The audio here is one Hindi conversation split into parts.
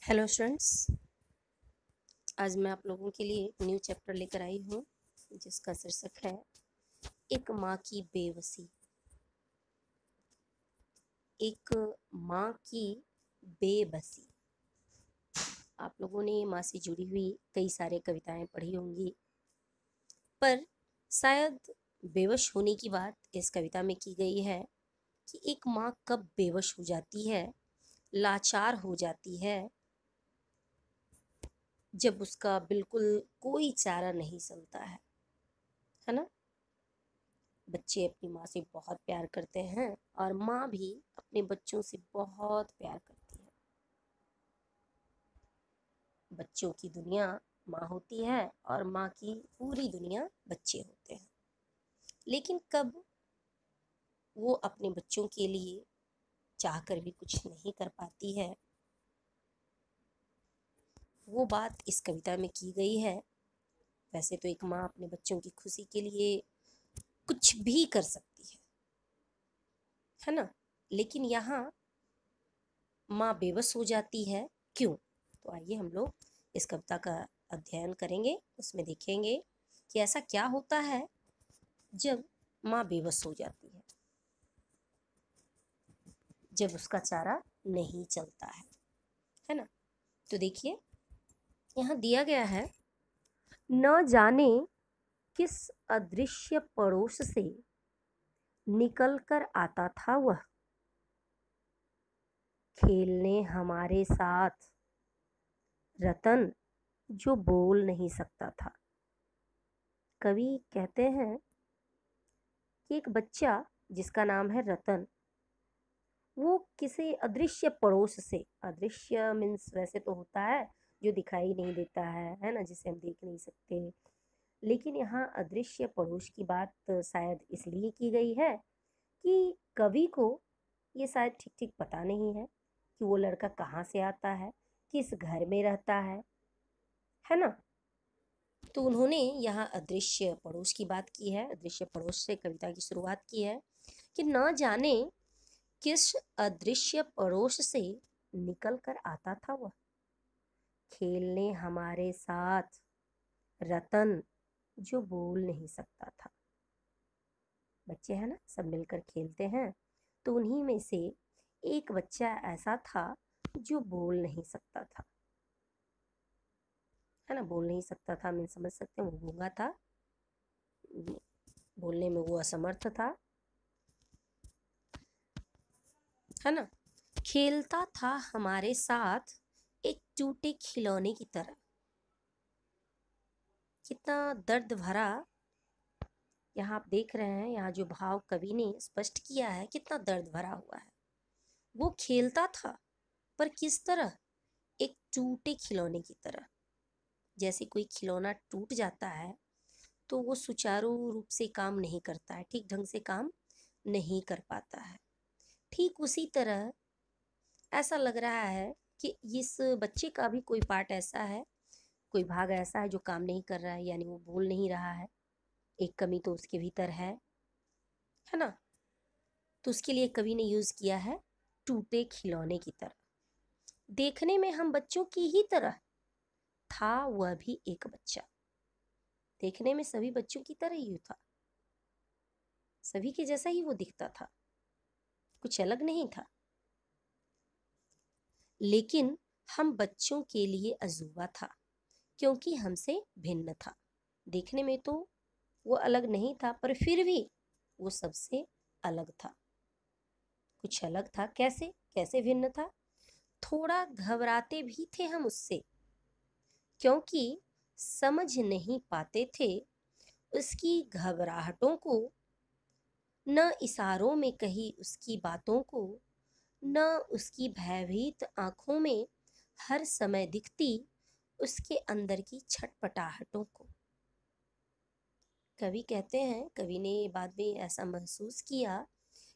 हेलो स्टूडेंट्स, आज मैं आप लोगों के लिए एक न्यू चैप्टर लेकर आई हूँ जिसका शीर्षक है एक माँ की बेबसी। एक माँ की बेबसी। आप लोगों ने माँ से जुड़ी हुई कई सारे कविताएं पढ़ी होंगी, पर शायद बेवश होने की बात इस कविता में की गई है कि एक माँ कब बेवश हो जाती है, लाचार हो जाती है, जब उसका बिल्कुल कोई चारा नहीं चलता है ना। बच्चे अपनी माँ से बहुत प्यार करते हैं और माँ भी अपने बच्चों से बहुत प्यार करती है। बच्चों की दुनिया माँ होती है और माँ की पूरी दुनिया बच्चे होते हैं। लेकिन कब वो अपने बच्चों के लिए चाहकर भी कुछ नहीं कर पाती है, वो बात इस कविता में की गई है। वैसे तो एक माँ अपने बच्चों की खुशी के लिए कुछ भी कर सकती है ना। लेकिन यहाँ माँ बेबस हो जाती है, क्यों? तो आइए हम लोग इस कविता का अध्ययन करेंगे। उसमें देखेंगे कि ऐसा क्या होता है जब माँ बेबस हो जाती है, जब उसका चारा नहीं चलता है ना। तो देखिए, यहाँ दिया गया है, न जाने किस अदृश्य पड़ोस से निकल कर आता था वह, खेलने हमारे साथ रतन जो बोल नहीं सकता था। कवि कहते हैं कि एक बच्चा जिसका नाम है रतन, वो किसी अदृश्य पड़ोस से, अदृश्य मीन्स वैसे तो होता है जो दिखाई नहीं देता है ना, जिसे हम देख नहीं सकते। लेकिन यहाँ अदृश्य पड़ोस की बात शायद इसलिए की गई है कि कवि को ये शायद ठीक ठीक पता नहीं है कि वो लड़का कहाँ से आता है, किस घर में रहता है ना। तो उन्होंने यहाँ अदृश्य पड़ोस की बात की है, अदृश्य पड़ोस से कविता की शुरुआत की है कि न जाने किस अदृश्य पड़ोस से निकल कर आता था वह, खेलने हमारे साथ रतन जो बोल नहीं सकता था। बच्चे हैं ना, सब मिलकर खेलते हैं, तो उन्हीं में से एक बच्चा ऐसा था जो बोल नहीं सकता था, है ना। बोल नहीं सकता था मैं समझ सकते हैं, वो गूंगा था, बोलने में वो असमर्थ था, है ना। खेलता था हमारे साथ एक टूटे खिलौने की तरह। कितना दर्द भरा यहाँ आप देख रहे हैं, यहाँ जो भाव कवि ने स्पष्ट किया है कितना दर्द भरा हुआ है। वो खेलता था, पर किस तरह? एक टूटे खिलौने की तरह। जैसे कोई खिलौना टूट जाता है तो वो सुचारू रूप से काम नहीं करता है, ठीक ढंग से काम नहीं कर पाता है। ठीक उसी तरह ऐसा लग रहा है कि इस बच्चे का भी कोई पार्ट ऐसा है, कोई भाग ऐसा है जो काम नहीं कर रहा है, यानी वो बोल नहीं रहा है। एक कमी तो उसके भीतर है ना। तो उसके लिए कवि ने यूज किया है टूटे खिलौने की तरह। देखने में हम बच्चों की ही तरह था वह भी एक बच्चा। देखने में सभी बच्चों की तरह ही था, सभी के जैसा ही वो दिखता था, कुछ अलग नहीं था। लेकिन हम बच्चों के लिए अजूबा था, क्योंकि हमसे भिन्न था। देखने में तो वो अलग नहीं था, पर फिर भी वो सबसे अलग था, कुछ अलग था। कैसे कैसे भिन्न था? थोड़ा घबराते भी थे हम उससे, क्योंकि समझ नहीं पाते थे उसकी घबराहटों को, न इशारों में कही उसकी बातों को, न उसकी भयभीत आंखों में हर समय दिखती उसके अंदर की छटपटाहटों को। कवि कहते हैं, कवि ने बाद में ऐसा महसूस किया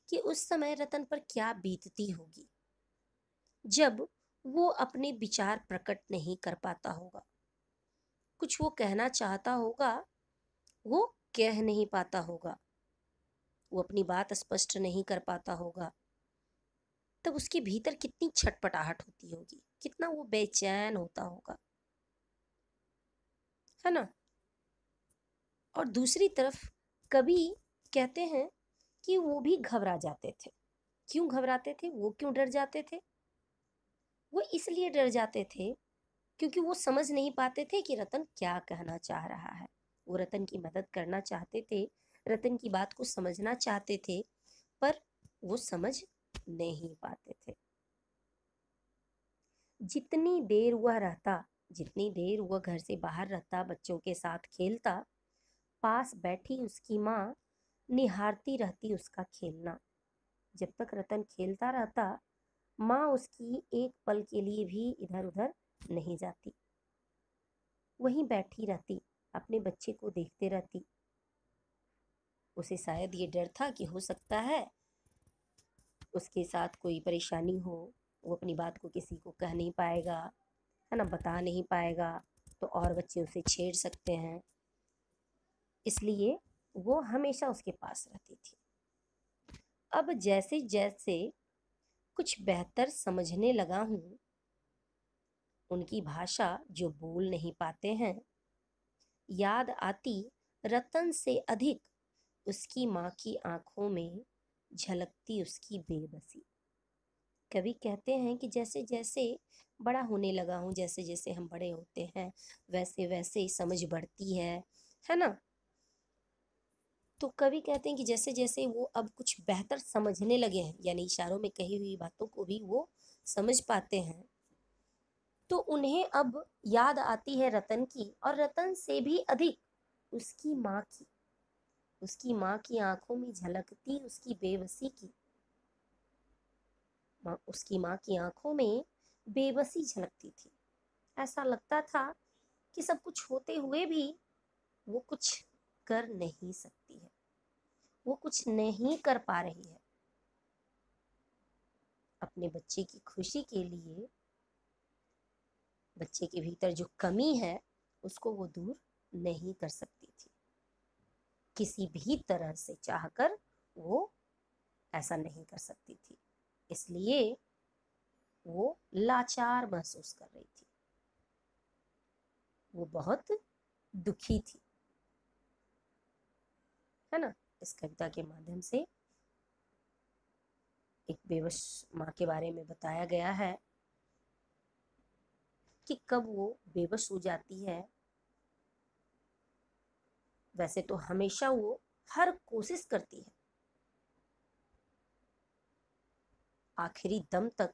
कि उस समय रतन पर क्या बीतती होगी जब वो अपने विचार प्रकट नहीं कर पाता होगा। कुछ वो कहना चाहता होगा, वो कह नहीं पाता होगा, वो अपनी बात स्पष्ट नहीं कर पाता होगा। तब उसके भीतर कितनी छटपटाहट होती होगी। कितना वो बेचैन होता होगा, है ना। और दूसरी तरफ कवि कहते हैं कि वो भी घबरा जाते थे। क्यों घबराते थे, वो क्यों डर जाते थे? वो इसलिए डर जाते थे क्योंकि वो समझ नहीं पाते थे कि रतन क्या कहना चाह रहा है। वो रतन की मदद करना चाहते थे, रतन की बात को समझना चाहते थे, पर वो समझ नहीं पाते थे। जितनी देर वह रहता, जितनी देर वह घर से बाहर रहता, बच्चों के साथ खेलता, पास बैठी उसकी माँ निहारती रहती उसका खेलना। जब तक रतन खेलता रहता, माँ उसकी एक पल के लिए भी इधर उधर नहीं जाती, वहीं बैठी रहती, अपने बच्चे को देखते रहती। उसे शायद ये डर था कि हो सकता है उसके साथ कोई परेशानी हो, वो अपनी बात को किसी को कह नहीं पाएगा, है ना, बता नहीं पाएगा, तो और बच्चे उसे छेड़ सकते हैं। इसलिए वो हमेशा उसके पास रहती थी। अब जैसे जैसे कुछ बेहतर समझने लगा हूँ, उनकी भाषा जो बोल नहीं पाते हैं, याद आती रतन से अधिक उसकी माँ की आंखों में झलकती उसकी बेबसी। कवि कहते हैं कि जैसे जैसे बड़ा होने लगा हूँ, जैसे जैसे हम बड़े होते हैं, वैसे वैसे समझ बढ़ती है ना। तो कवि कहते हैं कि जैसे जैसे वो अब कुछ बेहतर समझने लगे हैं, यानी इशारों में कही हुई बातों को भी वो समझ पाते हैं, तो उन्हें अब याद आती है रतन की, और रतन से भी अधिक उसकी माँ की। उसकी माँ की आंखों में झलकती उसकी बेबसी की, उसकी माँ की आंखों में बेबसी झलकती थी। ऐसा लगता था कि सब कुछ होते हुए भी वो कुछ कर नहीं सकती है, वो कुछ नहीं कर पा रही है। अपने बच्चे की खुशी के लिए बच्चे के भीतर जो कमी है उसको वो दूर नहीं कर सकती थी, किसी भी तरह से चाहकर वो ऐसा नहीं कर सकती थी। इसलिए वो लाचार महसूस कर रही थी, वो बहुत दुखी थी, है ना। इस कविता के माध्यम से एक बेबस माँ के बारे में बताया गया है कि कब वो बेबस हो जाती है। वैसे तो हमेशा वो हर कोशिश करती है आखिरी दम तक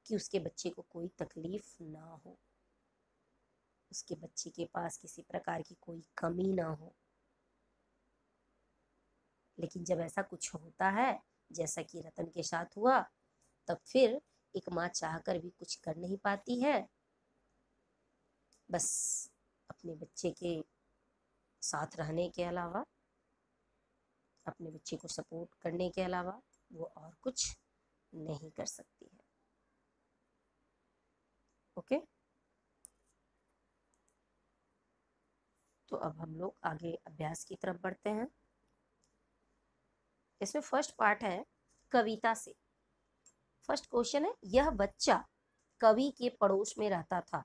कि उसके बच्चे को कोई तकलीफ ना हो, उसके बच्चे के पास किसी प्रकार की कोई कमी ना हो। लेकिन जब ऐसा कुछ होता है जैसा कि रतन के साथ हुआ, तब फिर एक माँ चाहकर भी कुछ कर नहीं पाती है। बस अपने बच्चे के साथ रहने के अलावा, अपने बच्चे को सपोर्ट करने के अलावा वो और कुछ नहीं कर सकती है। ओके, तो अब हम लोग आगे अभ्यास की तरफ बढ़ते हैं। इसमें फर्स्ट पार्ट है कविता से। फर्स्ट क्वेश्चन है, यह बच्चा कवि के पड़ोस में रहता था,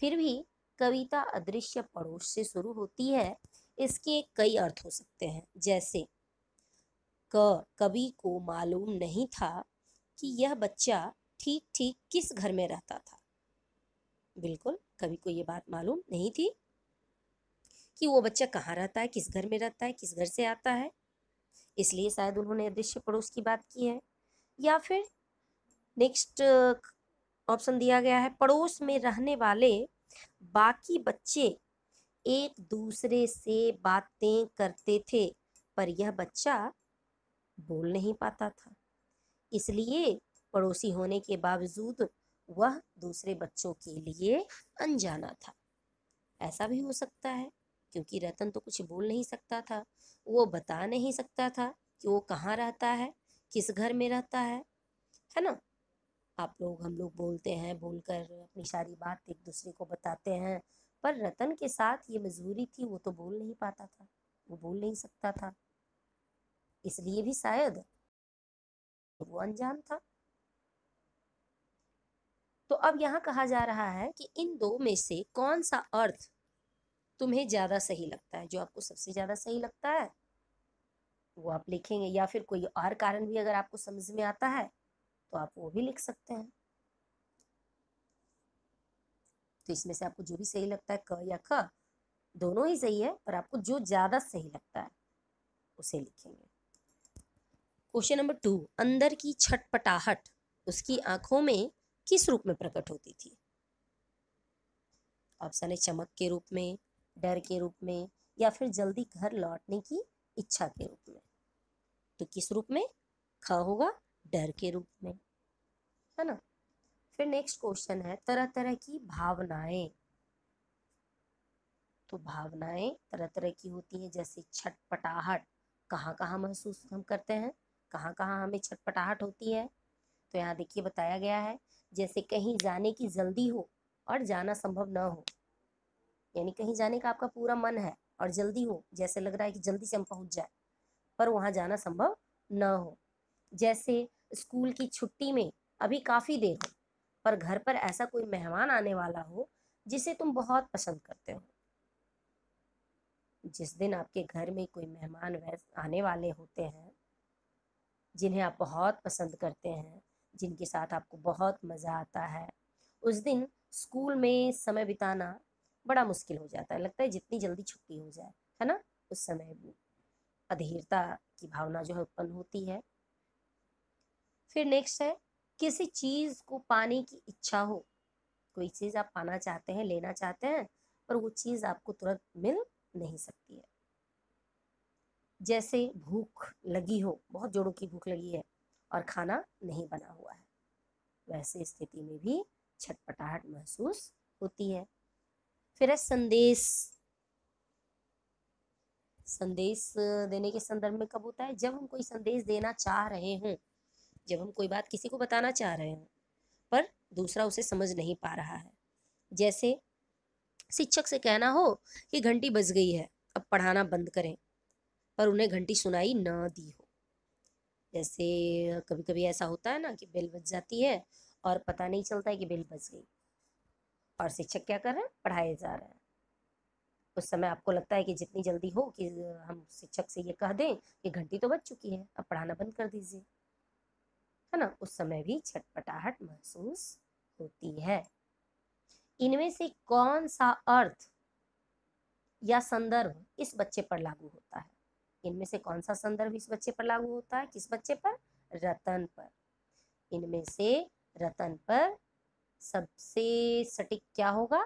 फिर भी कविता अदृश्य पड़ोस से शुरू होती है। इसके कई अर्थ हो सकते हैं, जैसे कवि को मालूम नहीं था कि यह बच्चा ठीक ठीक किस घर में रहता था। बिल्कुल कवि को ये बात मालूम नहीं थी कि वो बच्चा कहाँ रहता है, किस घर में रहता है, किस घर से आता है, इसलिए शायद उन्होंने अदृश्य पड़ोस की बात की है। या फिर नेक्स्ट ऑप्शन दिया गया है, पड़ोस में रहने वाले बाकी बच्चे एक दूसरे से बातें करते थे, पर यह बच्चा बोल नहीं पाता था, इसलिए पड़ोसी होने के बावजूद वह दूसरे बच्चों के लिए अनजाना था। ऐसा भी हो सकता है, क्योंकि रतन तो कुछ बोल नहीं सकता था, वो बता नहीं सकता था कि वो कहाँ रहता है, किस घर में रहता है ना। आप लोग, हम लोग बोलते हैं, बोलकर अपनी सारी बात एक दूसरे को बताते हैं, पर रतन के साथ ये मजबूरी थी, वो तो बोल नहीं पाता था, वो बोल नहीं सकता था, इसलिए भी शायद वो अनजान था। तो अब यहाँ कहा जा रहा है कि इन दो में से कौन सा अर्थ तुम्हें ज्यादा सही लगता है, जो आपको सबसे ज्यादा सही लगता है वो आप लिखेंगे, या फिर कोई और कारण भी अगर आपको समझ में आता है तो आप वो भी लिख सकते हैं। तो इसमें से आपको जो भी सही लगता है, क या ख, दोनों ही सही है, पर आपको जो ज्यादा सही लगता है उसे लिखेंगे। क्वेश्चन नंबर 2, अंदर की छटपटाहट उसकी आंखों में किस रूप में प्रकट होती थी? ऑप्शन है चमक के रूप में, डर के रूप में, या फिर जल्दी घर लौटने की इच्छा के रूप में। तो किस रूप में? ख होगा, डर के रूप में, है ना। फिर नेक्स्ट क्वेश्चन है तरह तरह की भावनाएं। तो भावनाएं तरह तरह की होती हैं, जैसे छटपटाहट कहाँ कहाँ महसूस हम करते हैं, कहाँ कहाँ हमें छटपटाहट होती है। तो यहाँ देखिए बताया गया है, जैसे कहीं जाने की जल्दी हो और जाना संभव ना हो, यानी कहीं जाने का आपका पूरा मन है और जल्दी हो, जैसे लग रहा है कि जल्दी से हम पहुंच जाए, पर वहां जाना संभव ना हो। जैसे स्कूल की छुट्टी में अभी काफी देर हो, पर घर पर ऐसा कोई मेहमान आने वाला हो जिसे तुम बहुत पसंद करते हो। जिस दिन आपके घर में कोई मेहमान आने वाले होते हैं जिन्हें आप बहुत पसंद करते हैं, जिनके साथ आपको बहुत मज़ा आता है, उस दिन स्कूल में समय बिताना बड़ा मुश्किल हो जाता है। लगता है जितनी जल्दी छुट्टी हो जाए, है ना। उस समय भी अधीरता की भावना जो है उत्पन्न होती है। फिर नेक्स्ट है किसी चीज़ को पाने की इच्छा हो। कोई चीज़ आप पाना चाहते हैं, लेना चाहते हैं, पर वो चीज़ आपको तुरंत मिल नहीं सकती है। जैसे भूख लगी हो, बहुत जोरों की भूख लगी है और खाना नहीं बना हुआ है, वैसे स्थिति में भी छटपटाहट महसूस होती है। फिर है संदेश। संदेश देने के संदर्भ में कब होता है? जब हम कोई संदेश देना चाह रहे हों, जब हम कोई बात किसी को बताना चाह रहे हों पर दूसरा उसे समझ नहीं पा रहा है। जैसे शिक्षक से कहना हो कि घंटी बज गई है, अब पढ़ाना बंद करें, पर उन्हें घंटी सुनाई न दी हो। जैसे कभी कभी ऐसा होता है ना कि बेल बज जाती है और पता नहीं चलता है कि बेल बज गई, और शिक्षक क्या कर रहे हैं? पढ़ाए जा रहे हैं। उस समय आपको लगता है कि जितनी जल्दी हो कि हम शिक्षक से ये कह दें कि घंटी तो बज चुकी है, अब पढ़ाना बंद कर दीजिए, है ना। उस समय भी छटपटाहट महसूस होती है। इनमें से कौन सा अर्थ या संदर्भ इस बच्चे पर लागू होता है? इनमें से कौन सा संदर्भ इस बच्चे पर लागू होता है? किस बच्चे पर? रतन पर। इनमें से रतन पर सबसे सटीक क्या होगा?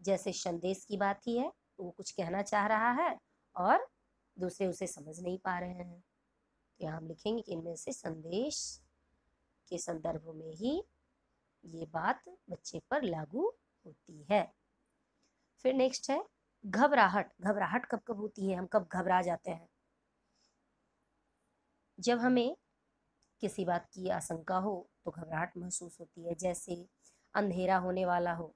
जैसे संदेश की बात ही है, तो वो कुछ कहना चाह रहा है और दूसरे उसे समझ नहीं पा रहे हैं, तो यहाँ हम लिखेंगे कि इनमें से संदेश के संदर्भ में ही ये बात बच्चे पर लागू होती है। फिर नेक्स्ट है घबराहट। घबराहट कब कब होती है? हम कब घबरा जाते हैं? जब हमें किसी बात की आशंका हो तो घबराहट महसूस होती है। जैसे अंधेरा होने वाला हो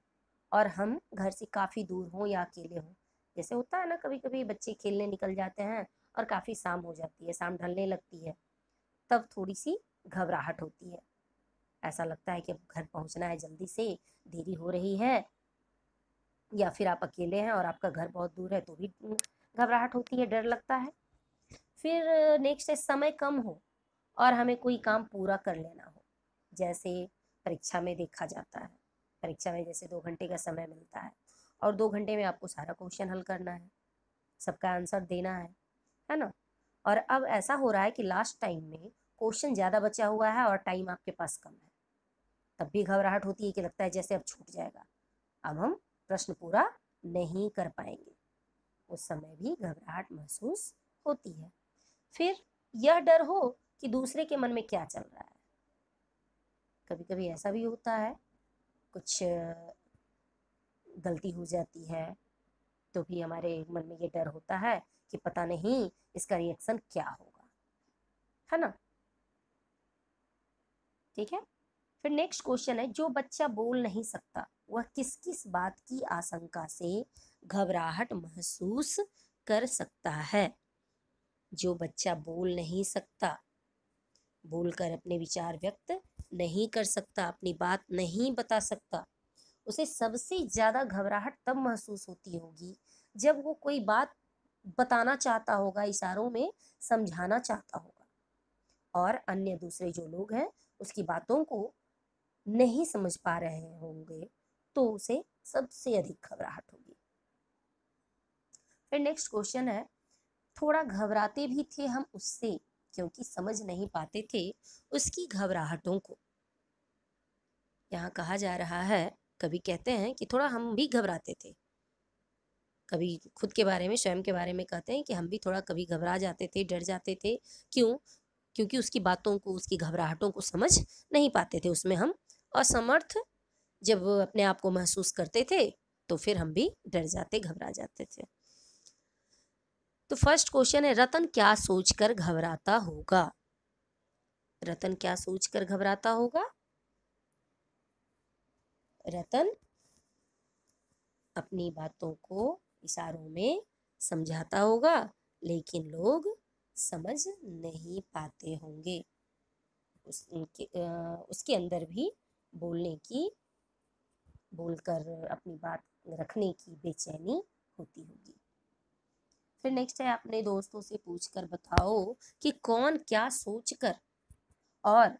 और हम घर से काफ़ी दूर हों या अकेले हों। जैसे होता है ना, कभी कभी बच्चे खेलने निकल जाते हैं और काफ़ी शाम हो जाती है, शाम ढलने लगती है, तब थोड़ी सी घबराहट होती है। ऐसा लगता है कि अब घर पहुंचना है जल्दी से, देरी हो रही है। या फिर आप अकेले हैं और आपका घर बहुत दूर है तो भी घबराहट होती है, डर लगता है। फिर नेक्स्ट है समय कम हो और हमें कोई काम पूरा कर लेना हो। जैसे परीक्षा में देखा जाता है, परीक्षा में जैसे 2 घंटे का समय मिलता है और 2 घंटे में आपको सारा क्वेश्चन हल करना है, सबका आंसर देना है ना। और अब ऐसा हो रहा है कि लास्ट टाइम में क्वेश्चन ज़्यादा बचा हुआ है और टाइम आपके पास कम है, तब भी घबराहट होती है कि लगता है जैसे अब छूट जाएगा, अब हम प्रश्न पूरा नहीं कर पाएंगे। उस समय भी घबराहट महसूस होती है। फिर यह डर हो कि दूसरे के मन में क्या चल रहा है। कभी कभी ऐसा भी होता है, कुछ गलती हो जाती है तो भी हमारे मन में ये डर होता है कि पता नहीं इसका रिएक्शन क्या होगा, है ना। ठीक है। फिर नेक्स्ट क्वेश्चन है जो बच्चा बोल नहीं सकता वह किस किस बात की आशंका से घबराहट महसूस कर सकता है? जो बच्चा बोल नहीं सकता, बोलकर अपने विचार व्यक्त नहीं कर सकता, अपनी बात नहीं बता सकता, उसे सबसे ज़्यादा घबराहट तब महसूस होती होगी जब वो कोई बात बताना चाहता होगा, इशारों में समझाना चाहता होगा और अन्य दूसरे जो लोग हैं उसकी बातों को नहीं समझ पा रहे होंगे, तो उसे सबसे अधिक घबराहट होगी। फिर नेक्स्ट क्वेश्चन है, थोड़ा घबराते भी थे हम उससे क्योंकि समझ नहीं पाते थे उसकी घबराहटों को। यहाँ कहा जा रहा है, कभी कहते हैं कि थोड़ा हम भी घबराते थे, कभी खुद के बारे में, स्वयं के बारे में कहते हैं कि हम भी थोड़ा कभी घबरा जाते थे, डर जाते थे। क्यों? क्योंकि उसकी बातों को, उसकी घबराहटों को समझ नहीं पाते थे, उसमें हम असमर्थ जब अपने आप को महसूस करते थे तो फिर हम भी डर जाते, घबरा जाते थे। तो फर्स्ट क्वेश्चन है, रतन क्या सोचकर घबराता होगा? रतन क्या सोचकर घबराता होगा? रतन अपनी बातों को इशारों में समझाता होगा, लेकिन लोग समझ नहीं पाते होंगे। उसके अंदर भी बोलकर अपनी बात रखने की बेचैनी होती होगी। फिर नेक्स्ट है, अपने दोस्तों से पूछकर बताओ कि कौन क्या सोचकर और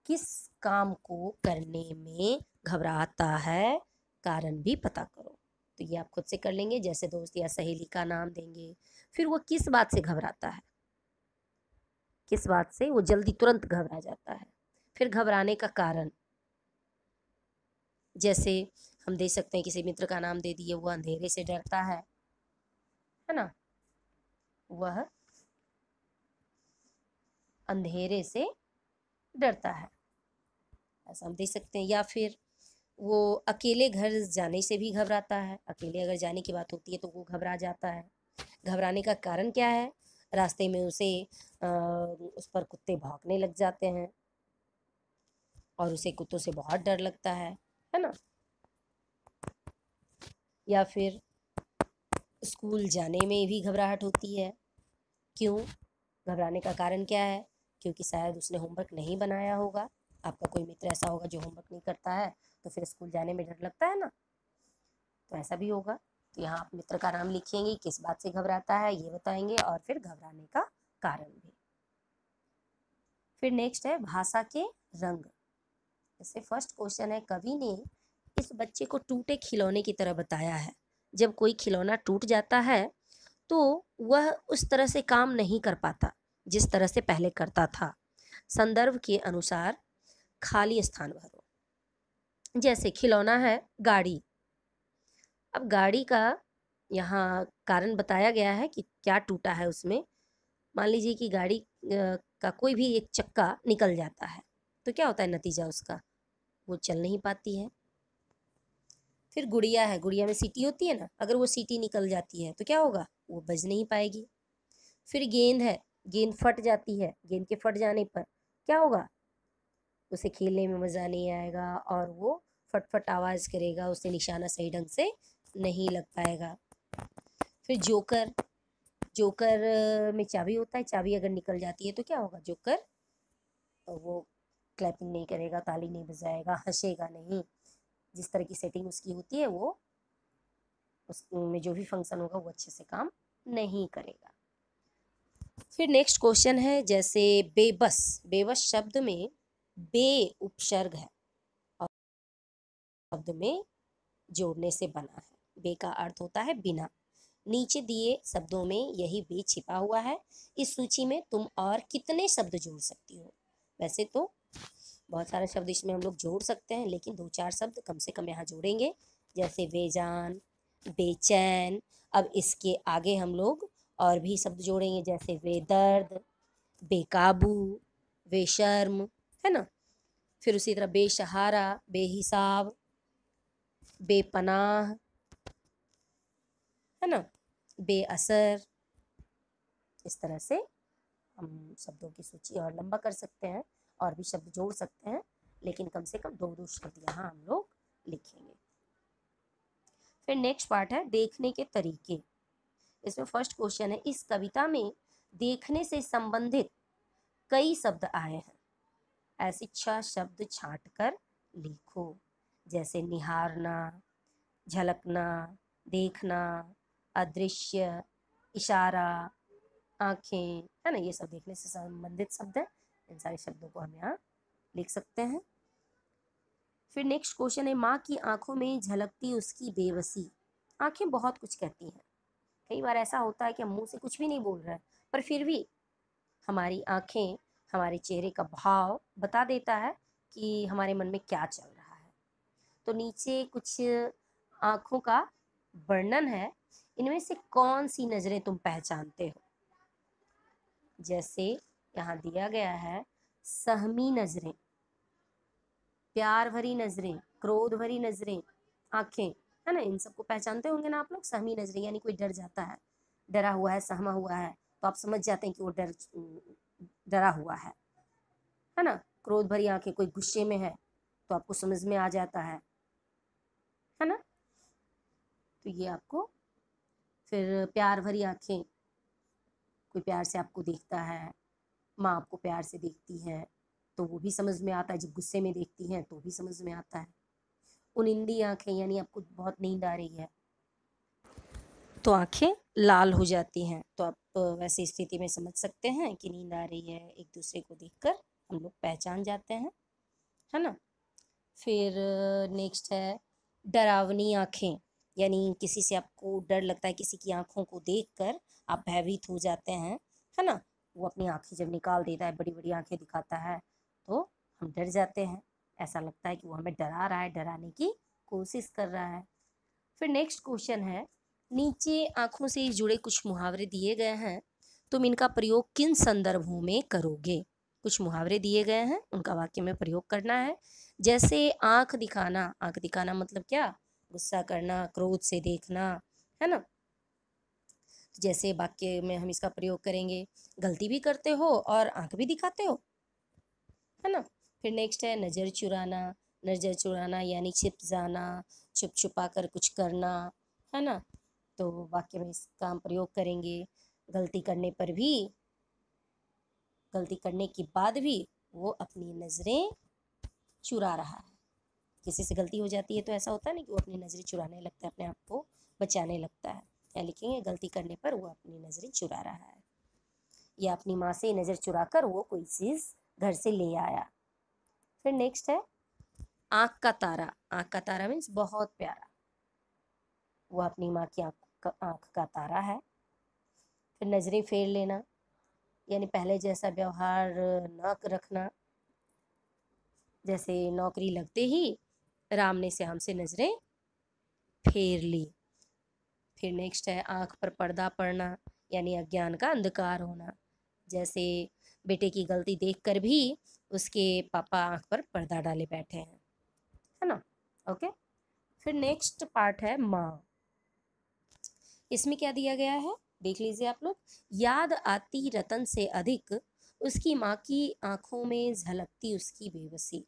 किस काम को करने में घबराता है, कारण भी पता करो। तो ये आप खुद से कर लेंगे, जैसे दोस्त या सहेली का नाम देंगे, फिर वो किस बात से घबराता है, किस बात से वो जल्दी तुरंत घबरा जाता है, फिर घबराने का कारण, जैसे हम दे सकते हैं किसी मित्र का नाम दे दिए, वो अंधेरे से डरता है ना, वह अंधेरे से डरता है, ऐसा हम दे सकते हैं। या फिर वो अकेले घर जाने से भी घबराता है, अकेले अगर जाने की बात होती है तो वो घबरा जाता है। घबराने का कारण क्या है? रास्ते में उस पर कुत्ते भौंकने लग जाते हैं और उसे कुत्तों से बहुत डर लगता है ना। या फिर स्कूल जाने में भी घबराहट होती है। क्यों? घबराने का कारण क्या है? क्योंकि शायद उसने होमवर्क नहीं बनाया होगा। आपका कोई मित्र ऐसा होगा जो होमवर्क नहीं करता है, तो फिर स्कूल जाने में डर लगता है ना, तो ऐसा भी होगा। तो यहाँ आप मित्र का नाम लिखेंगे, किस बात से घबराता है ये बताएंगे और फिर घबराने का कारण भी। फिर नेक्स्ट है भाषा के रंग। जैसे फर्स्ट क्वेश्चन है, कवि ने इस बच्चे को टूटे खिलौने की तरह बताया है। जब कोई खिलौना टूट जाता है तो वह उस तरह से काम नहीं कर पाता जिस तरह से पहले करता था। संदर्भ के अनुसार खाली स्थान भरो। जैसे खिलौना है गाड़ी, अब गाड़ी का यहाँ कारण बताया गया है कि क्या टूटा है उसमें। मान लीजिए कि गाड़ी का कोई भी एक चक्का निकल जाता है, तो क्या होता है नतीजा उसका? वो चल नहीं पाती है। फिर गुड़िया है, गुड़िया में सीटी होती है ना, अगर वो सीटी निकल जाती है तो क्या होगा? वो बज नहीं पाएगी। फिर गेंद है, गेंद फट जाती है, गेंद के फट जाने पर क्या होगा? उसे खेलने में मज़ा नहीं आएगा और वो फट फट आवाज़ करेगा, उसे निशाना सही ढंग से नहीं लग पाएगा। फिर जोकर, जोकर में चाबी होता है, चाबी अगर निकल जाती है तो क्या होगा? जोकर वो क्लैपिंग नहीं करेगा, ताली नहीं बजाएगा, हंसेगा नहीं। जिस तरह की सेटिंग उसकी होती है वो उसमें जो भी फंक्शन होगा वो अच्छे से काम नहीं करेगा। फिर नेक्स्ट क्वेश्चन है, जैसे बेबस, बेबस शब्द में बे उपसर्ग है और शब्द में जोड़ने से बना है। बे का अर्थ होता है बिना। नीचे दिए शब्दों में यही बे छिपा हुआ है। इस सूची में तुम और कितने शब्द जोड़ सकती हो? वैसे तो बहुत सारे शब्द इसमें हम लोग जोड़ सकते हैं, लेकिन 2-4 शब्द कम से कम यहाँ जोड़ेंगे, जैसे बेजान, बेचैन। अब इसके आगे हम लोग और भी शब्द जोड़ेंगे, जैसे बेदर्द, बेकाबू, बेशर्म, है ना। फिर उसी तरह बेसहारा, बेहिसाब, बेपनाह, है ना, बेअसर। इस तरह से हम शब्दों की सूची और लंबा कर सकते हैं और भी शब्द जोड़ सकते हैं, लेकिन कम से कम 2-2 शब्द यहाँ हम लोग लिखेंगे। फिर नेक्स्ट पार्ट है देखने के तरीके। इसमें फर्स्ट क्वेश्चन है, इस कविता में देखने से संबंधित कई शब्द आए हैं, ऐसे 6 शब्द छांट कर लिखो, जैसे निहारना, झलकना, देखना, अदृश्य, इशारा, आंखें, है ना, ये सब देखने से संबंधित शब्द है। इन सारे शब्दों को हम यहाँ लिख सकते हैं। फिर नेक्स्ट क्वेश्चन है, माँ की आंखों में झलकती उसकी बेबसी। आंखें बहुत कुछ कहती हैं। कई बार ऐसा होता है कि हम मुंह से कुछ भी नहीं बोल रहे हैं, पर फिर भी हमारी आंखें हमारे चेहरे का भाव बता देता है कि हमारे मन में क्या चल रहा है। तो नीचे कुछ आंखों का वर्णन है, इनमें से कौन सी नजरें तुम पहचानते हो? जैसे यहाँ दिया गया है, सहमी नजरें, प्यार भरी नजरें, क्रोध भरी नजरें, आंखें, है ना, इन सबको पहचानते होंगे ना आप लोग। सहमी नजरें यानी कोई डर जाता है, डरा हुआ है, सहमा हुआ है, तो आप समझ जाते हैं कि वो डरा हुआ है ना। क्रोध भरी आंखें, कोई गुस्से में है तो आपको समझ में आ जाता है ना। तो ये आपको, फिर प्यार भरी आंखें, कोई प्यार से आपको देखता है, माँ आपको प्यार से देखती है तो वो भी समझ में आता है, जब गुस्से में देखती हैं तो भी समझ में आता है। उनिंदी आंखें, यानी आपको बहुत नींद आ रही है तो आंखें लाल हो जाती हैं, तो आप वैसी स्थिति में समझ सकते हैं कि नींद आ रही है। एक दूसरे को देखकर हम लोग पहचान जाते हैं, है ना। फिर नेक्स्ट है डरावनी आंखें, यानी किसी से आपको डर लगता है, किसी की आंखों को देखकर आप भयभीत हो जाते हैं, है ना। वो अपनी आंखें जब निकाल देता है, बड़ी बड़ी आंखें दिखाता है, तो हम डर जाते हैं। ऐसा लगता है कि वो हमें डरा रहा है, डराने की कोशिश कर रहा है। फिर नेक्स्ट क्वेश्चन है, नीचे आंखों से जुड़े कुछ मुहावरे दिए गए हैं, तुम इनका प्रयोग किन संदर्भों में करोगे? कुछ मुहावरे दिए गए हैं, उनका वाक्य में प्रयोग करना है। जैसे आंख दिखाना, आंख दिखाना मतलब क्या? गुस्सा करना, क्रोध से देखना, है ना। जैसे वाक्य में हम इसका प्रयोग करेंगे, गलती भी करते हो और आंख भी दिखाते हो, है ना। फिर नेक्स्ट है नजर चुराना, नजर चुराना यानी छिप जाना, छुप छुपा कर कुछ करना, है ना। तो वाक्य में इसका हम प्रयोग करेंगे, गलती करने पर भी, गलती करने के बाद भी वो अपनी नजरें चुरा रहा है। किसी से गलती हो जाती है तो ऐसा होता है ना कि वो अपनी नजरें चुराने लगता है, अपने आप को बचाने लगता है। या लिखेंगे गलती करने पर वो अपनी नजरें चुरा रहा है, या अपनी माँ से नजर चुरा कर वो कोई चीज घर से ले आया। फिर नेक्स्ट है आँख का तारा। आँख का तारा मीन्स बहुत प्यारा, वो अपनी माँ की आँख का तारा है। फिर नजरें फेर लेना, यानी पहले जैसा व्यवहार न रखना, जैसे नौकरी लगते ही राम ने श्याम से नजरें फेर ली। फिर नेक्स्ट है आँख पर पर्दा पड़ना, यानी अज्ञान का अंधकार होना, जैसे बेटे की गलती देखकर भी उसके पापा आँख पर पर्दा डाले बैठे हैं, है ना। ओके। फिर नेक्स्ट पार्ट है माँ। इसमें क्या दिया गया है देख लीजिए आप लोग। याद आती रतन से अधिक उसकी माँ की आंखों में झलकती उसकी बेबसी,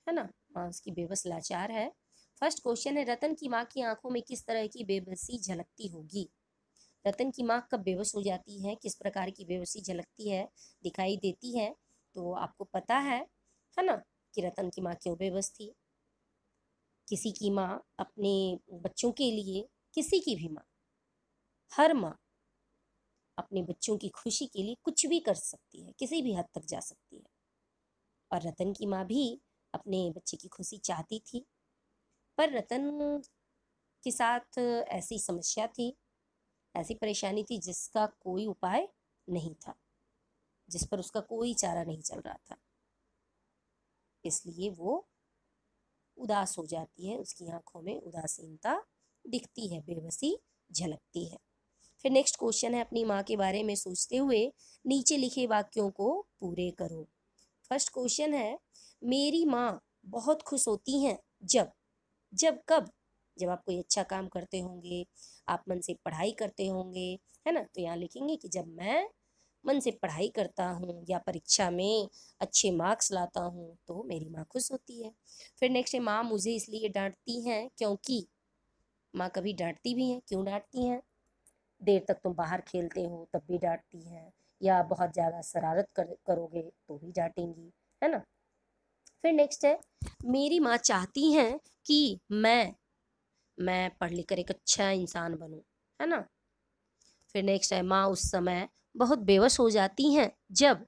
है ना। माँ उसकी बेबस लाचार है। फर्स्ट क्वेश्चन है, रतन की माँ की आंखों में किस तरह की बेबसी झलकती होगी? रतन की माँ कब बेबस हो जाती है, किस प्रकार की बेबसी झलकती है, दिखाई देती है? तो आपको पता है ना, कि रतन की माँ क्यों बेबस थी। किसी की माँ अपने बच्चों के लिए, किसी की भी माँ, हर माँ अपने बच्चों की खुशी के लिए कुछ भी कर सकती है, किसी भी हद तक जा सकती है। और रतन की माँ भी अपने बच्चे की खुशी चाहती थी, पर रतन के साथ ऐसी समस्या थी, ऐसी परेशानी थी जिसका कोई उपाय नहीं था, जिस पर उसका कोई चारा नहीं चल रहा था। इसलिए वो उदास हो जाती है, उसकी आंखों में उदासीनता दिखती है, बेबसी झलकती है। फिर नेक्स्ट क्वेश्चन है, अपनी माँ के बारे में सोचते हुए नीचे लिखे वाक्यों को पूरे करो। फर्स्ट क्वेश्चन है, मेरी माँ बहुत खुश होती हैं जब, जब कब? जब आप कोई अच्छा काम करते होंगे, आप मन से पढ़ाई करते होंगे, है ना। तो यहाँ लिखेंगे कि जब मैं मन से पढ़ाई करता हूँ या परीक्षा में अच्छे मार्क्स लाता हूँ तो मेरी माँ खुश होती है। फिर नेक्स्ट है, माँ मुझे इसलिए डांटती हैं क्योंकि। माँ कभी डांटती भी हैं, क्यों डांटती हैं? देर तक तुम बाहर खेलते हो तब भी डांटती हैं, या बहुत ज़्यादा शरारत करोगे तो भी डांटेंगी, है ना। फिर नेक्स्ट है, मेरी माँ चाहती हैं कि मैं पढ़ लिख कर एक अच्छा इंसान बनूं, है ना। फिर नेक्स्ट है, माँ उस समय बहुत बेवश हो जाती हैं जब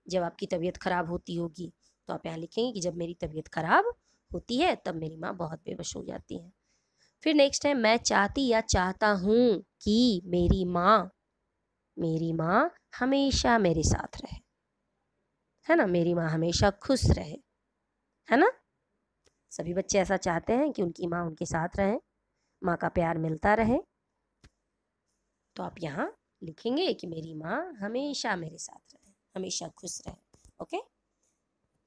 जब आपकी तबीयत खराब होती होगी। तो आप यहाँ लिखेंगे कि जब मेरी तबीयत खराब होती है तब मेरी माँ बहुत बेवश हो जाती है। फिर नेक्स्ट है, मैं चाहती या चाहता हूँ कि मेरी माँ हमेशा मेरे साथ रहे, है ना, मेरी माँ हमेशा खुश रहे, है ना। सभी बच्चे ऐसा चाहते हैं कि उनकी माँ उनके साथ रहे, माँ का प्यार मिलता रहे। तो आप यहाँ लिखेंगे कि मेरी माँ हमेशा मेरे साथ रहे, हमेशा खुश रहे। Okay,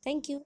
thank you.